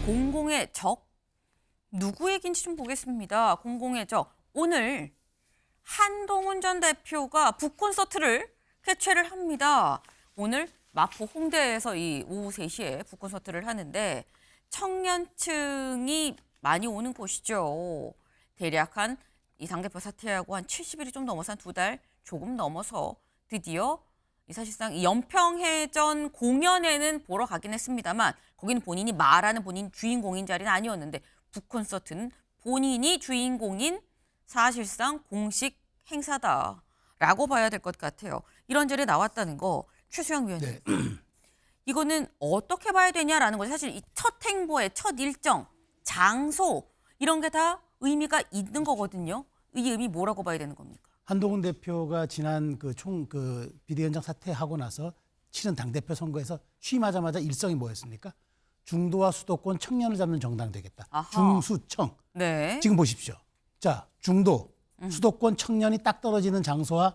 공공의 적? 누구 얘기인지 좀 보겠습니다. 공공의 적. 오늘 한동훈 전 대표가 북콘서트를 개최를 합니다. 오늘 마포 홍대에서 이 오후 3시에 북콘서트를 하는데 청년층이 많이 오는 곳이죠. 대략 이 당대표 사퇴하고 한 70일이 좀 넘어서 한 2달 조금 넘어서 드디어 사실상 이 연평해전 공연에는 보러 가긴 했습니다만 거기는 본인이 말하는 본인 주인공인 자리는 아니었는데 북콘서트는 본인이 주인공인 사실상 공식 행사다라고 봐야 될 것 같아요. 이런저런 나왔다는 거 최수영 위원님. 네. 이거는 어떻게 봐야 되냐라는 거죠. 사실 이 첫 행보의 첫 일정, 장소 이런 게 다 의미가 있는 거거든요. 이 의미 뭐라고 봐야 되는 겁니까? 한동훈 대표가 지난 비대위원장 사퇴하고 나서 치른 당대표 선거에서 취임하자마자 일성이 뭐였습니까? 중도와 수도권 청년을 잡는 정당 되겠다. 아하. 중수청. 네. 지금 보십시오. 자, 중도, 수도권 청년이 딱 떨어지는 장소와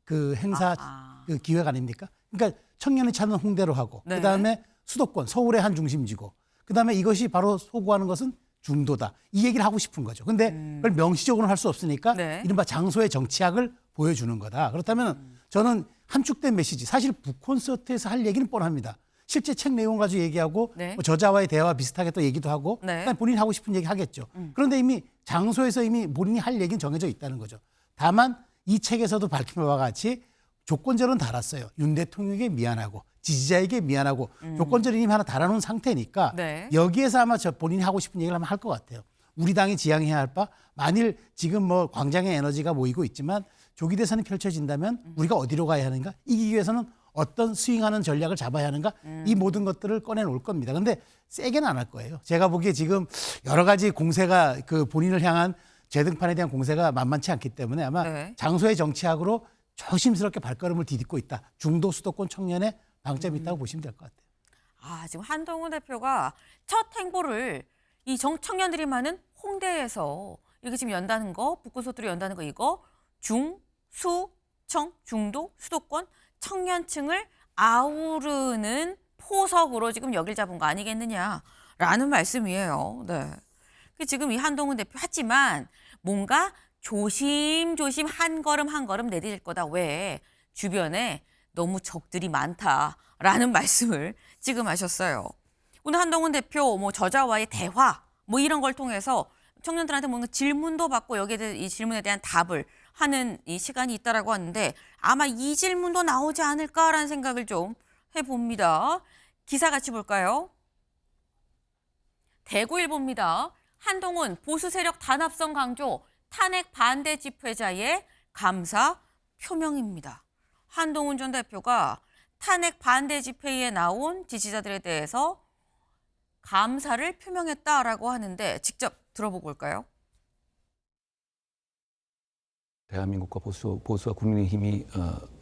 그 행사 그 기획 아닙니까? 그러니까 청년이 찾는 홍대로 하고 네. 그다음에 수도권, 서울의 한 중심지고 그다음에 이것이 바로 소구하는 것은 중도다. 이 얘기를 하고 싶은 거죠. 근데 그걸 명시적으로는 할 수 없으니까 네. 이른바 장소의 정치학을 보여주는 거다. 그렇다면 저는 함축된 메시지, 사실 북콘서트에서 할 얘기는 뻔합니다. 실제 책 내용 가지고 얘기하고 네. 뭐 저자와의 대화와 비슷하게 또 얘기도 하고 네. 그러니까 본인이 하고 싶은 얘기 하겠죠. 그런데 이미 장소에서 이미 본인이 할 얘기는 정해져 있다는 거죠. 다만 이 책에서도 밝힌 바와 같이 조건절은 달았어요. 윤 대통령에게 미안하고 지지자에게 미안하고 조건절이 이미 하나 달아놓은 상태니까 네. 여기에서 아마 본인이 하고 싶은 얘기를 하면 할 것 같아요. 우리 당이 지향해야 할 바, 만일 지금 뭐 광장의 에너지가 모이고 있지만 조기 대선이 펼쳐진다면 우리가 어디로 가야 하는가? 이기기 위해서는 어떤 스윙하는 전략을 잡아야 하는가? 이 모든 것들을 꺼내놓을 겁니다. 그런데 세게는 안 할 거예요. 제가 보기에 지금 여러 가지 공세가 그 본인을 향한 재등판에 대한 공세가 만만치 않기 때문에 아마 네. 장소의 정치학으로 조심스럽게 발걸음을 디딛고 있다. 중도 수도권 청년의 방점이 있다고 보시면 될 것 같아요. 지금 한동훈 대표가 첫 행보를 이 청년들이 많은 홍대에서 이렇게 지금 연다는 거, 북콘서트로 연다는 거 이거 중, 수, 청, 중도, 수도권 청년층을 아우르는 포석으로 지금 여길 잡은 거 아니겠느냐라는 말씀이에요. 네. 지금 이 한동훈 대표 하지만 뭔가 조심조심 한 걸음 한 걸음 내디딜 거다. 왜? 주변에 너무 적들이 많다라는 말씀을 지금 하셨어요. 오늘 한동훈 대표 뭐 저자와의 대화 뭐 이런 걸 통해서 청년들한테 뭔가 질문도 받고 여기에 대해 이 질문에 대한 답을 하는 이 시간이 있다라고 하는데 아마 이 질문도 나오지 않을까라는 생각을 좀 해봅니다. 기사 같이 볼까요? 대구일보입니다. 한동훈 보수 세력 단합성 강조 탄핵 반대 집회자의 감사 표명입니다. 한동훈 전 대표가 탄핵 반대 집회에 나온 지지자들에 대해서 감사를 표명했다라고 하는데 직접 들어보고 올까요? 대한민국과 보수와 국민의힘이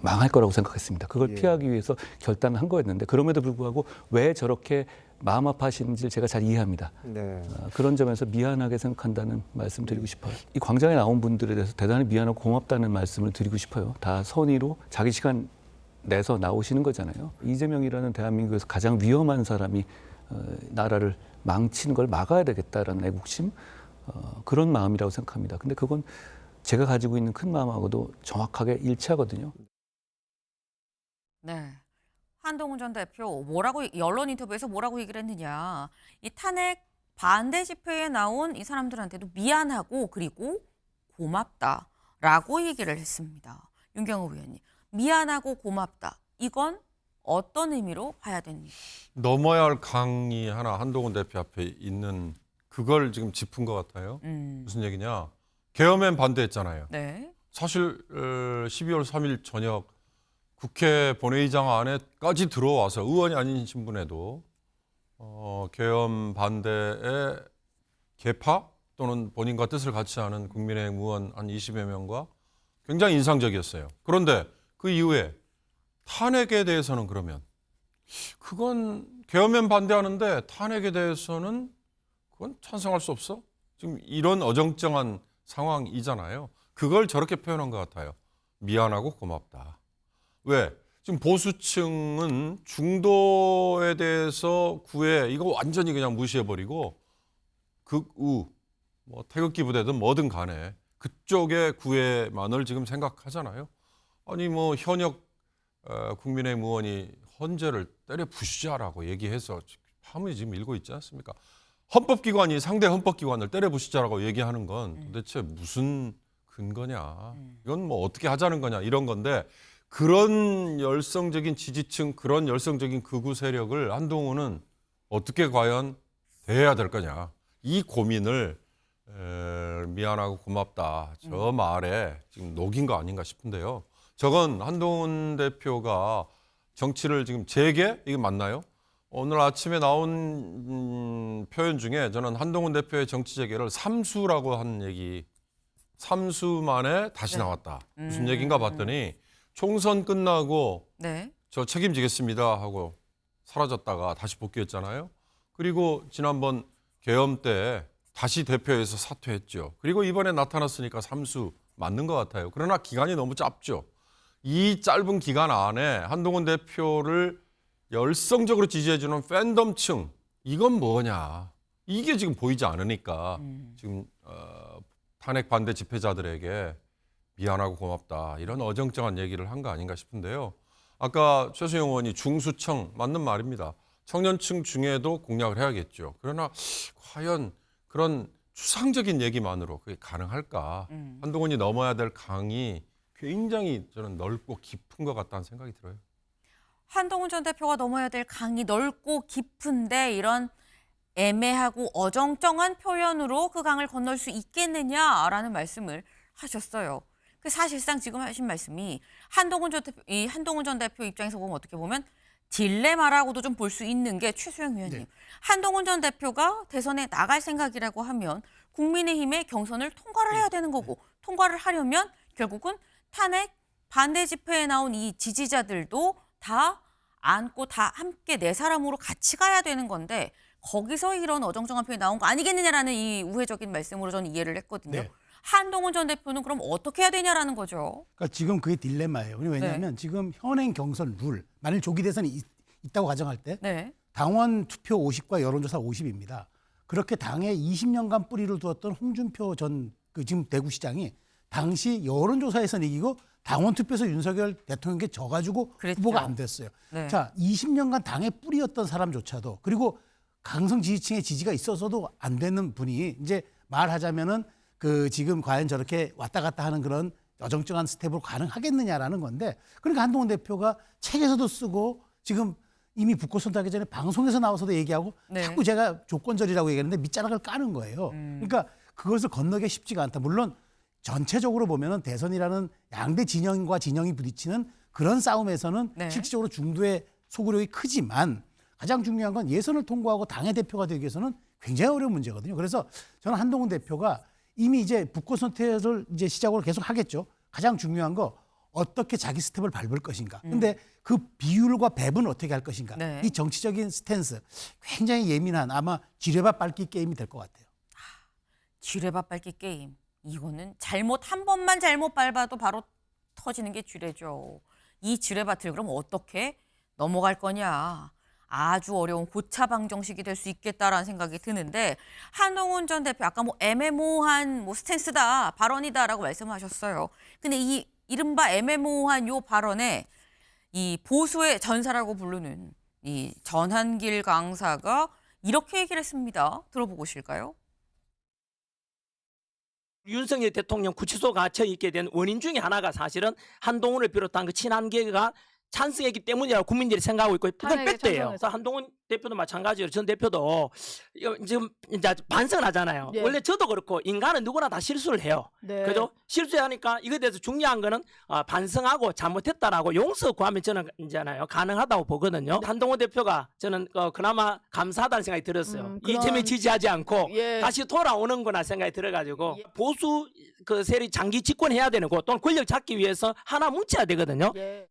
망할 거라고 생각했습니다. 그걸 피하기 위해서 결단을 한 거였는데 그럼에도 불구하고 왜 저렇게 마음 아파하시는지를 제가 잘 이해합니다. 네. 그런 점에서 미안하게 생각한다는 말씀 드리고 싶어요. 이 광장에 나온 분들에 대해서 대단히 미안하고 고맙다는 말씀을 드리고 싶어요. 다 선의로 자기 시간 내서 나오시는 거잖아요. 이재명이라는 대한민국에서 가장 위험한 사람이 나라를 망치는 걸 막아야 되겠다라는 애국심 그런 마음이라고 생각합니다. 근데 그건 제가 가지고 있는 큰 마음하고도 정확하게 일치하거든요. 네. 한동훈 전 대표 언론 인터뷰에서 뭐라고 얘기를 했느냐. 이 탄핵 반대 집회에 나온 이 사람들한테도 미안하고 그리고 고맙다라고 얘기를 했습니다. 윤경호 의원님. 미안하고 고맙다. 이건 어떤 의미로 봐야 됩니까? 넘어야 할 강이 하나 한동훈 대표 앞에 있는 그걸 지금 짚은 것 같아요. 무슨 얘기냐. 계엄엔 반대했잖아요. 네. 사실 12월 3일 저녁 국회 본회의장 안에까지 들어와서 의원이 아닌 신분에도 계엄 반대의 계파 또는 본인과 뜻을 같이 하는 국민의힘 의원 한 20여 명과 굉장히 인상적이었어요. 그런데 그 이후에 탄핵에 대해서는 그러면 그건 계엄엔 반대하는데 탄핵에 대해서는 그건 찬성할 수 없어? 지금 이런 어정쩡한 상황이잖아요. 그걸 저렇게 표현한 것 같아요. 미안하고 고맙다. 왜? 지금 보수층은 중도에 대해서 구애 이거 완전히 그냥 무시해버리고 극우 뭐 태극기 부대든 뭐든 간에 그쪽의 구애만을 지금 생각하잖아요. 아니 뭐 현역 국민의힘 의원이 헌재를 때려 부수자라고 얘기해서 밤을 지금 일고 있지 않습니까? 헌법기관이 상대 헌법기관을 때려 부수자라고 얘기하는 건 도대체 무슨 근거냐? 이건 뭐 어떻게 하자는 거냐 이런 건데 그런 열성적인 지지층, 그런 열성적인 극우 세력을 한동훈은 어떻게 과연 대해야 될 거냐? 이 고민을 미안하고 고맙다 저 말에 지금 녹인 거 아닌가 싶은데요. 저건 한동훈 대표가 정치를 지금 재개? 이게 맞나요? 오늘 아침에 나온 표현 중에 저는 한동훈 대표의 정치 재개를 삼수라고 한 얘기, 삼수 만에 다시 나왔다. 무슨 얘기인가 봤더니 총선 끝나고 네. 저 책임지겠습니다 하고 사라졌다가 다시 복귀했잖아요. 그리고 지난번 계엄 때 다시 대표에서 사퇴했죠. 그리고 이번에 나타났으니까 삼수 맞는 것 같아요. 그러나 기간이 너무 짧죠. 이 짧은 기간 안에 한동훈 대표를 열성적으로 지지해주는 팬덤층 이건 뭐냐. 이게 지금 보이지 않으니까 지금 탄핵 반대 집회자들에게 미안하고 고맙다 이런 어정쩡한 얘기를 한 거 아닌가 싶은데요. 아까 최수영 의원이 중수청 맞는 말입니다. 청년층 중에도 공략을 해야겠죠. 그러나 과연 그런 추상적인 얘기만으로 그게 가능할까? 한동훈이 넘어야 될 강이 굉장히 저는 넓고 깊은 것 같다는 생각이 들어요. 한동훈 전 대표가 넘어야 될 강이 넓고 깊은데 이런 애매하고 어정쩡한 표현으로 그 강을 건널 수 있겠느냐라는 말씀을 하셨어요. 그 사실상 지금 하신 말씀이 한동훈 전 대표 입장에서 보면 어떻게 보면 딜레마라고도 좀 볼 수 있는 게 최수영 의원님. 네. 한동훈 전 대표가 대선에 나갈 생각이라고 하면 국민의힘의 경선을 통과를 해야 되는 거고 통과를 하려면 결국은 탄핵 반대 집회에 나온 이 지지자들도 다 안고 다 함께 내 사람으로 같이 가야 되는 건데 거기서 이런 어정쩡한 표현이 나온 거 아니겠느냐라는 이 우회적인 말씀으로 저는 이해를 했거든요. 네. 한동훈 전 대표는 그럼 어떻게 해야 되냐라는 거죠. 그러니까 지금 그게 딜레마예요. 왜냐하면 지금 현행 경선 룰, 만일 조기 대선이 있다고 가정할 때 네. 당원 투표 50과 여론조사 50입니다. 그렇게 당에 20년간 뿌리를 두었던 홍준표 전 지금 대구시장이 당시 여론조사에서는 이기고 당원 투표에서 윤석열 대통령께 져가지고 그랬죠. 후보가 안 됐어요. 네. 자, 20년간 당에 뿌리였던 사람조차도 그리고 강성 지지층의 지지가 있어서도 안 되는 분이 이제 말하자면은 그 지금 과연 저렇게 왔다 갔다 하는 그런 어정쩡한 스텝으로 가능하겠느냐라는 건데 그러니까 한동훈 대표가 책에서도 쓰고 지금 이미 붙고 선택하기 전에 방송에서 나와서도 얘기하고 네. 자꾸 제가 조건절이라고 얘기하는데 밑자락을 까는 거예요. 그러니까 그것을 건너기 쉽지가 않다. 물론 전체적으로 보면은 대선이라는 양대 진영과 진영이 부딪히는 그런 싸움에서는 네. 실질적으로 중도의 소구력이 크지만 가장 중요한 건 예선을 통과하고 당의 대표가 되기 위해서는 굉장히 어려운 문제거든요. 그래서 저는 한동훈 대표가 이미 이제 북구 선택을 이제 시작으로 계속 하겠죠. 가장 중요한 거 어떻게 자기 스텝을 밟을 것인가. 근데 그 비율과 배분을 어떻게 할 것인가. 네. 이 정치적인 스탠스 굉장히 예민한 아마 지뢰밭 밟기 게임이 될 것 같아요. 쥐레밥 밟기 게임. 이거는 한 번만 잘못 밟아도 바로 터지는 게 쥐레죠. 이 쥐레밭을 그럼 어떻게 넘어갈 거냐. 아주 어려운 고차 방정식이 될 수 있겠다라는 생각이 드는데 한동훈 전 대표 아까 뭐 애매모호한 뭐 스탠스다 발언이다라고 말씀하셨어요. 근데 이 이른바 애매모호한 요 발언에 이 보수의 전사라고 부르는 이 전한길 강사가 이렇게 얘기를 했습니다. 들어보실까요? 윤석열 대통령 구치소 갇혀 있게 된 원인 중에 하나가 사실은 한동훈을 비롯한 그 친한계가 찬성했기 때문이라고 국민들이 생각하고 있고 그건 탄핵에 팩트예요. 찬성해서. 그래서 한동훈 대표도 마찬가지로 전 대표도 이거 지금 이제 반성을 하잖아요. 예. 원래 저도 그렇고 인간은 누구나 다 실수를 해요. 네. 그죠? 실수하니까 이거에 대해서 중요한 거는 반성하고 잘못했다라고 용서 구하면 저는 이제나요 가능하다고 보거든요. 한동훈 대표가 저는 그나마 감사하다는 생각이 들었어요. 그런- 이재명 지지하지 않고 예. 다시 돌아오는구나 생각이 들어가지고 보수 그 세력이 장기 집권해야 되는 거 또는 권력 잡기 위해서 하나 뭉쳐야 되거든요. 예.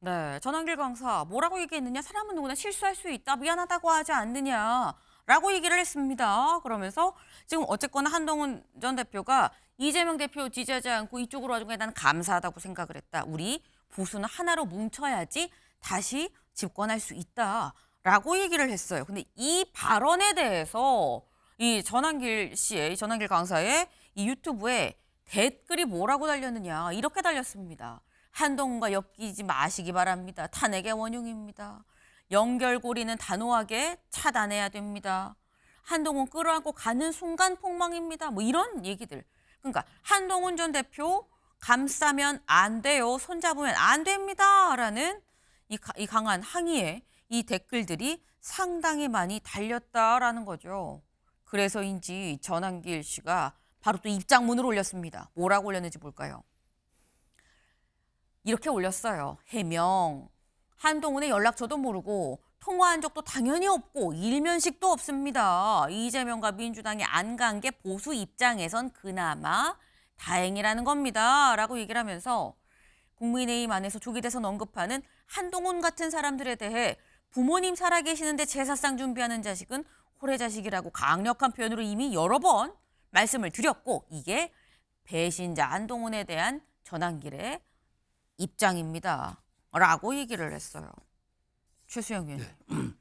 네, 전한길 강사 뭐라고 얘기했느냐? 사람은 누구나 실수할 수 있다. 미안하다고 하지 않느냐라고 얘기를 했습니다. 그러면서 지금 어쨌거나 한동훈 전 대표가 이재명 대표 지지하지 않고 이쪽으로 와준 게 나는 감사하다고 생각을 했다. 우리 보수는 하나로 뭉쳐야지 다시 집권할 수 있다라고 얘기를 했어요. 근데 이 발언에 대해서 이 전한길 씨의, 전한길 강사의 이 유튜브에 댓글이 뭐라고 달렸느냐, 이렇게 달렸습니다. 한동훈과 엮이지 마시기 바랍니다. 탄핵의 원흉입니다. 연결고리는 단호하게 차단해야 됩니다. 한동훈 끌어안고 가는 순간 폭망입니다. 뭐 이런 얘기들. 그러니까 한동훈 전 대표 감싸면 안 돼요. 손잡으면 안 됩니다. 라는 이 강한 항의에 이 댓글들이 상당히 많이 달렸다라는 거죠. 그래서인지 전한길 씨가 바로 또 입장문을 올렸습니다. 뭐라고 올렸는지 볼까요? 이렇게 올렸어요. 해명. 한동훈의 연락처도 모르고 통화한 적도 당연히 없고 일면식도 없습니다. 이재명과 민주당이 안 간 게 보수 입장에선 그나마 다행이라는 겁니다. 라고 얘기를 하면서 국민의힘 안에서 조기 대선 언급하는 한동훈 같은 사람들에 대해 부모님 살아계시는데 제사상 준비하는 자식은 호래자식이라고 강력한 표현으로 이미 여러 번 말씀을 드렸고, 이게 배신자 한동훈에 대한 전한길의 입장입니다. 라고 얘기를 했어요. 최수영 의원님.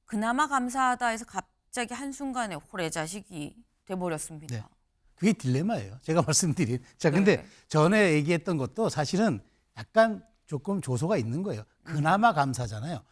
그나마 감사하다 해서 갑자기 한순간에 호래자식이 돼버렸습니다. 네. 그게 딜레마예요. 제가 말씀드린. 자, 근데 네. 전에 얘기했던 것도 사실은 약간 조금 조소가 있는 거예요. 그나마 감사잖아요.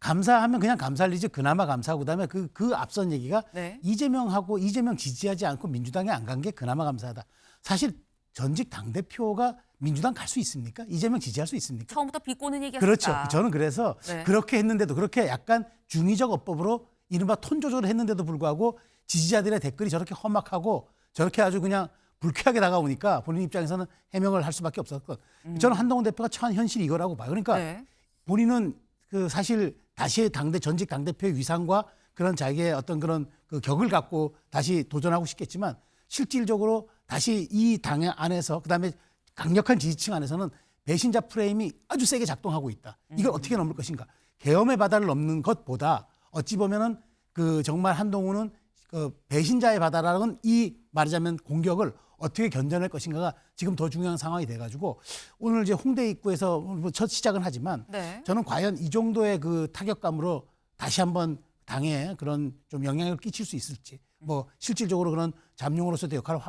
감사하면 그냥 감사할 일이지, 그나마 감사하고 그다음에 그 앞선 얘기가 네. 이재명하고 이재명 지지하지 않고 민주당에 안 간 게 그나마 감사하다. 사실 전직 당대표가 민주당 갈 수 있습니까? 이재명 지지할 수 있습니까? 처음부터 비꼬는 얘기였다. 그렇죠. 저는 그래서 네. 그렇게 했는데도, 그렇게 약간 중의적 어법으로 이른바 톤 조절을 했는데도 불구하고 지지자들의 댓글이 저렇게 험악하고 저렇게 아주 그냥 불쾌하게 다가오니까 본인 입장에서는 해명을 할 수밖에 없었고, 저는 한동훈 대표가 처한 현실이 이거라고 봐요. 그러니까 네. 본인은 그 사실 다시 전직 당대표의 위상과 그런 자기의 어떤 그런 그 격을 갖고 다시 도전하고 싶겠지만, 실질적으로 다시 이 당 안에서, 그다음에 강력한 지지층 안에서는 배신자 프레임이 아주 세게 작동하고 있다. 이걸 어떻게 넘을 것인가? 계엄의 바다를 넘는 것보다 어찌 보면은 그 정말 한동훈은 그 배신자의 바다라는 이 말하자면 공격을 어떻게 견뎌낼 것인가가 지금 더 중요한 상황이 돼가지고, 오늘 이제 홍대 입구에서 뭐 첫 시작은 하지만 네. 저는 과연 이 정도의 그 타격감으로 다시 한번 당에 그런 좀 영향을 끼칠 수 있을지, 뭐 실질적으로 그런 잠룡으로서의 역할을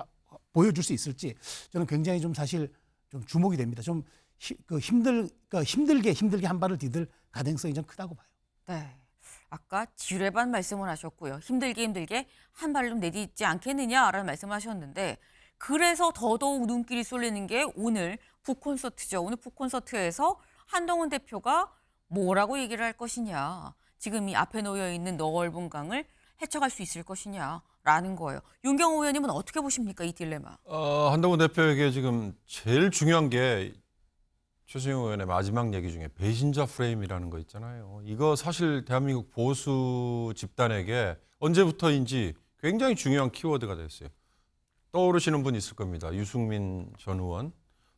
보여줄 수 있을지, 저는 굉장히 좀 사실 좀 주목이 됩니다. 좀 힘들게 한 발을 디딜 가능성이 좀 크다고 봐요. 네. 아까 지뢰반 말씀을 하셨고요. 힘들게 한 발을 좀 내딛지 않겠느냐라는 말씀을 하셨는데, 그래서 더더욱 눈길이 쏠리는 게 오늘 북콘서트죠. 오늘 북콘서트에서 한동훈 대표가 뭐라고 얘기를 할 것이냐, 지금 이 앞에 놓여 있는 넓은 강을 헤쳐갈 수 있을 것이냐라는 거예요. 윤경호 의원님은 어떻게 보십니까, 이 딜레마? 한동훈 대표에게 지금 제일 중요한 게 최수영 의원의 마지막 얘기 중에 배신자 프레임이라는 거 있잖아요. 이거 사실 대한민국 보수 집단에게 언제부터인지 굉장히 중요한 키워드가 됐어요. 떠오르시는 분 있을 겁니다. 유승민 전 의원,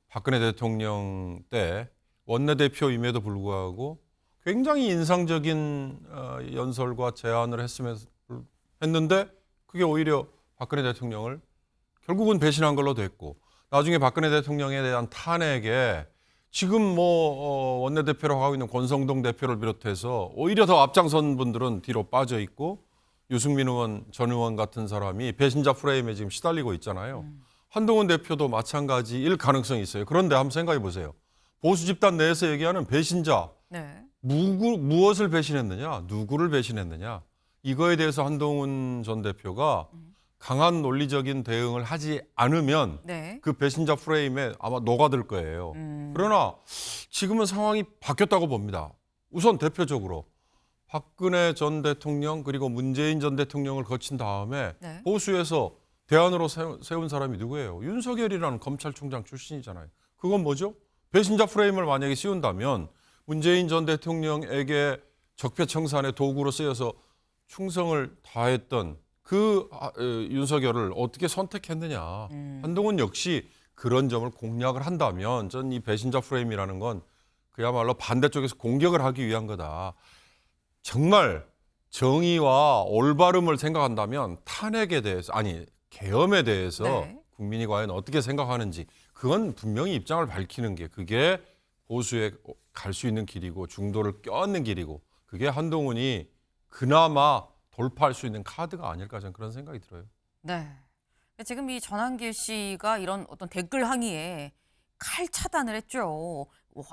박근혜 대통령 때 원내대표임에도 불구하고 굉장히 인상적인 연설과 제안을 했는데 그게 오히려 박근혜 대통령을 결국은 배신한 걸로 됐고, 나중에 박근혜 대통령에 대한 탄핵에 지금 뭐 원내대표라고 하고 있는 권성동 대표를 비롯해서 오히려 더 앞장선 분들은 뒤로 빠져 있고, 유승민 의원, 전 의원 같은 사람이 배신자 프레임에 지금 시달리고 있잖아요. 한동훈 대표도 마찬가지일 가능성이 있어요. 그런데 한번 생각해 보세요. 보수 집단 내에서 얘기하는 배신자, 네. 무엇을 배신했느냐, 누구를 배신했느냐, 이거에 대해서 한동훈 전 대표가 강한 논리적인 대응을 하지 않으면 네. 그 배신자 프레임에 아마 녹아들 거예요. 그러나 지금은 상황이 바뀌었다고 봅니다. 우선 대표적으로 박근혜 전 대통령 그리고 문재인 전 대통령을 거친 다음에 네. 보수에서 대안으로 세운 사람이 누구예요? 윤석열이라는 검찰총장 출신이잖아요. 그건 뭐죠? 배신자 프레임을 만약에 씌운다면 문재인 전 대통령에게 적폐청산의 도구로 쓰여서 충성을 다했던 그 윤석열을 어떻게 선택했느냐. 한동훈 역시 그런 점을 공략을 한다면 전 이 배신자 프레임이라는 건 그야말로 반대쪽에서 공격을 하기 위한 거다. 정말 정의와 올바름을 생각한다면 탄핵에 대해서, 아니 계엄에 대해서 네. 국민이 과연 어떻게 생각하는지 그건 분명히 입장을 밝히는 게 그게 보수에 갈 수 있는 길이고 중도를 껴안는 길이고 그게 한동훈이 그나마 돌파할 수 있는 카드가 아닐까 저는 그런 생각이 들어요. 네. 지금 이 전한길 씨가 이런 어떤 댓글 항의에 칼 차단을 했죠.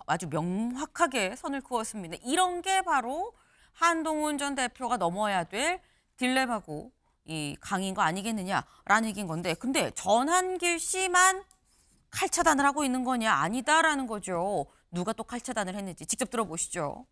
아주 명확하게 선을 그었습니다. 이런 게 바로 한동훈 전 대표가 넘어야 될 딜레마고 이 강인 거 아니겠느냐라는 얘기인 건데, 근데 전한길 씨만 칼 차단을 하고 있는 거냐? 아니다라는 거죠. 누가 또 칼 차단을 했는지 직접 들어보시죠.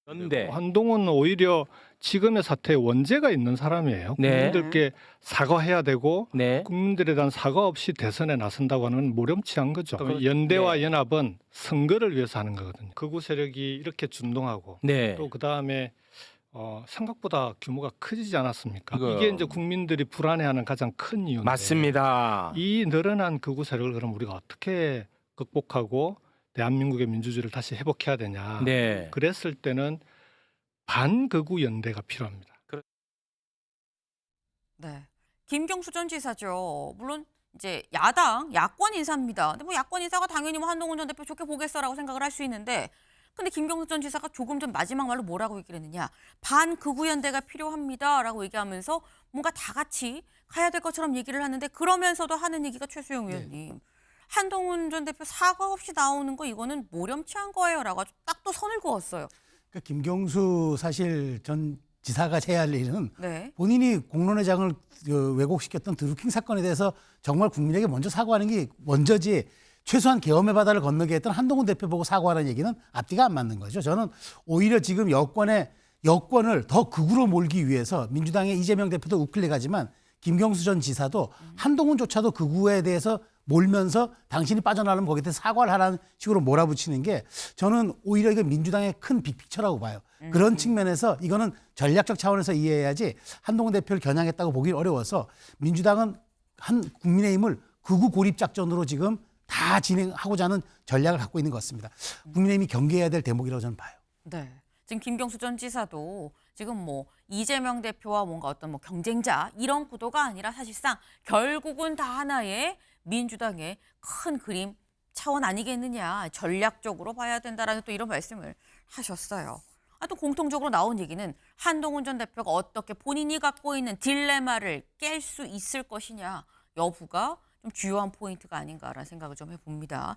그런데 한동훈은 오히려 지금의 사태에 원죄가 있는 사람이에요. 네. 국민들께 사과해야 되고 네. 국민들에 대한 사과 없이 대선에 나선다고 하는 건 모렴치한 거죠. 연대와 네. 연합은 선거를 위해서 하는 거거든요. 극우 세력이 이렇게 준동하고 네. 또 그다음에 생각보다 규모가 커지지 않았습니까? 이거- 이게 이제 국민들이 불안해하는 가장 큰 이유인데 맞습니다. 이 늘어난 극우 세력을 그럼 우리가 어떻게 극복하고 대한민국의 민주주의를 다시 회복해야 되냐. 네. 그랬을 때는 반극우 연대가 필요합니다. 네. 김경수 전 지사죠. 물론 이제 야권 인사입니다. 근데 뭐 야권 인사가 당연히 뭐 한동훈 전 대표 좋게 보겠어라고 생각을 할 수 있는데, 근데 김경수 전 지사가 조금 전 마지막 말로 뭐라고 얘기를 했느냐. 반극우 연대가 필요합니다라고 얘기하면서 뭔가 다 같이 가야 될 것처럼 얘기를 하는데, 그러면서도 하는 얘기가 최수영 의원님. 한동훈 전 대표 사과 없이 나오는 거 이거는 모렴치한 거예요라고 아주 딱 또 선을 그었어요. 그러니까 김경수 사실 전 지사가 해야 할 일은 네. 본인이 공론의 장을 왜곡시켰던 드루킹 사건에 대해서 정말 국민에게 먼저 사과하는 게 먼저지, 최소한 계엄의 바다를 건너게 했던 한동훈 대표 보고 사과하는 얘기는 앞뒤가 안 맞는 거죠. 저는 오히려 지금 여권을 더 극으로 몰기 위해서 민주당의 이재명 대표도 우클릭하지만 김경수 전 지사도 한동훈조차도 극우에 대해서 몰면서 당신이 빠져나가면 거기에 대해서 사과를 하라는 식으로 몰아붙이는 게 저는 오히려 이거 민주당의 큰 빅픽처라고 봐요. 그런 측면에서 이거는 전략적 차원에서 이해해야지 한동훈 대표를 겨냥했다고 보기 어려워서 민주당은 국민의힘을 극우 고립 작전으로 지금 다 진행하고자 하는 전략을 갖고 있는 것 같습니다. 국민의힘이 경계해야 될 대목이라고 저는 봐요. 네. 지금 김경수 전 지사도 지금 뭐 이재명 대표와 뭔가 어떤 뭐 경쟁자 이런 구도가 아니라 사실상 결국은 다 하나의 민주당의 큰 그림 차원 아니겠느냐, 전략적으로 봐야 된다라는 또 이런 말씀을 하셨어요. 또 공통적으로 나온 얘기는 한동훈 전 대표가 어떻게 본인이 갖고 있는 딜레마를 깰 수 있을 것이냐 여부가 좀 주요한 포인트가 아닌가라는 생각을 좀 해봅니다.